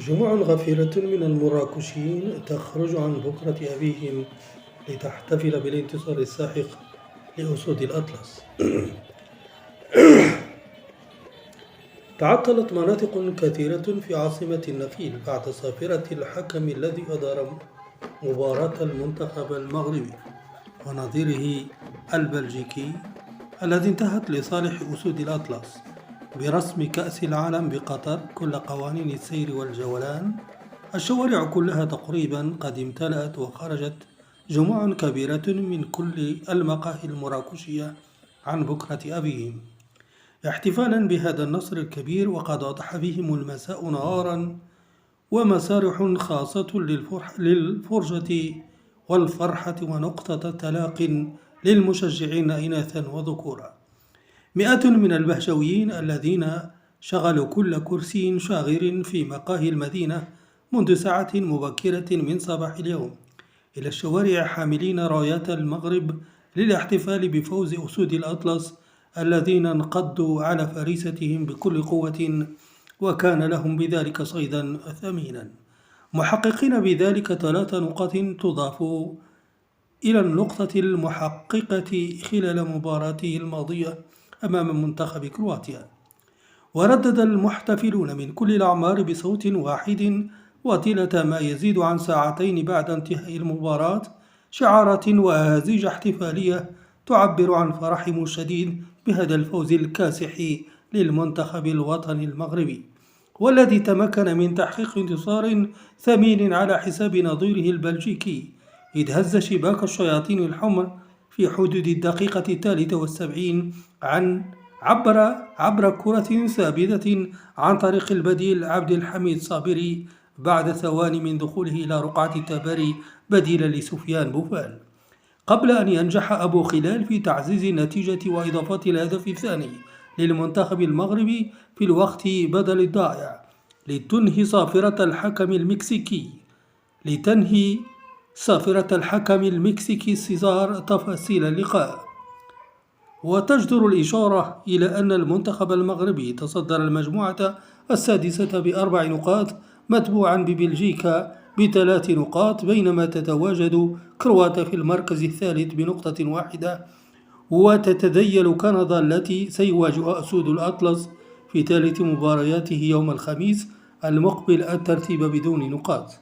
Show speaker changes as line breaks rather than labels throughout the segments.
جموع غفيرة من المراكشيين تخرج عن بكرة أبيهم لتحتفل بالانتصار الساحق لأسود الأطلس. تعطلت مناطق كثيرة في عاصمة النخيل بعد صافرة الحكم الذي أدار مباراة المنتخب المغربي ونظيره البلجيكي الذي انتهت لصالح أسود الأطلس برسم كأس العالم بقطر كل قوانين السير والجولان. الشوارع كلها تقريبا قد امتلأت وخرجت جموع كبيرة من كل المقاهي المراكشية عن بكرة أبيهم احتفالا بهذا النصر الكبير، وقد أضحى بهم المساء نهارا ومسارح خاصة للفرجة والفرحة ونقطة تلاق للمشجعين إناثا وذكورا. مئات من البهجويين الذين شغلوا كل كرسي شاغر في مقاهي المدينة منذ ساعة مبكرة من صباح اليوم إلى الشوارع حاملين رايات المغرب للاحتفال بفوز أسود الأطلس الذين انقضوا على فريستهم بكل قوة، وكان لهم بذلك صيدا ثمينا، محققين بذلك 3 نقاط تضاف إلى النقطة المحققة خلال مباراته الماضية أمام منتخب كرواتيا. وردد المحتفلون من كل الأعمار بصوت واحد وطيلة ما يزيد عن ساعتين بعد انتهاء المباراة شعارات وأهازيج احتفالية تعبر عن فرحهم الشديد بهذا الفوز الكاسح للمنتخب الوطني المغربي، والذي تمكن من تحقيق انتصار ثمين على حساب نظيره البلجيكي، إذ هز شباك الشياطين الحمر في حدود الدقيقة 73 عبر كرة ثابتة عن طريق البديل عبد الحميد صابري بعد ثواني من دخوله إلى رقعة التباري بديلا لسفيان بوفال، قبل أن ينجح أبو خلال في تعزيز النتيجة وإضافة الهدف الثاني للمنتخب المغربي في الوقت بدل الضائع لتنهي صافرة الحكم المكسيكي سيزار تفاصيل اللقاء. وتجدر الإشارة إلى أن المنتخب المغربي تصدر المجموعة السادسة ب4 نقاط متبوعا ببلجيكا ب3 نقاط، بينما تتواجد كرواتيا في المركز الثالث بنقطة واحدة، وتتذيل كندا التي سيواجه أسود الأطلس في ثالث مبارياته يوم الخميس المقبل الترتيب بدون نقاط.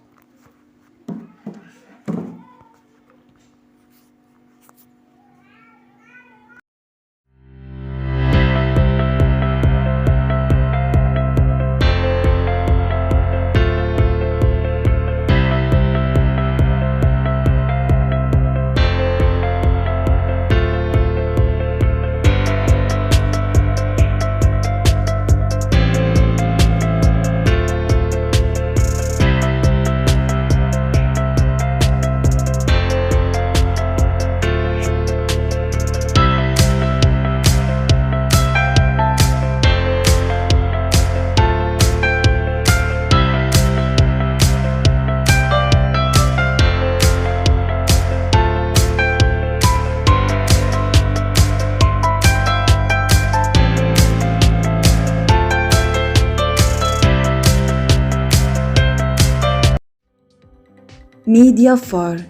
ميديا فار،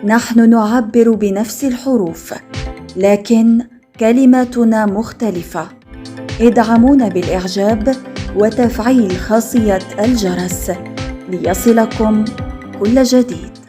نحن نعبر بنفس الحروف لكن كلماتنا مختلفة. ادعمونا بالإعجاب وتفعيل خاصية الجرس ليصلكم كل جديد.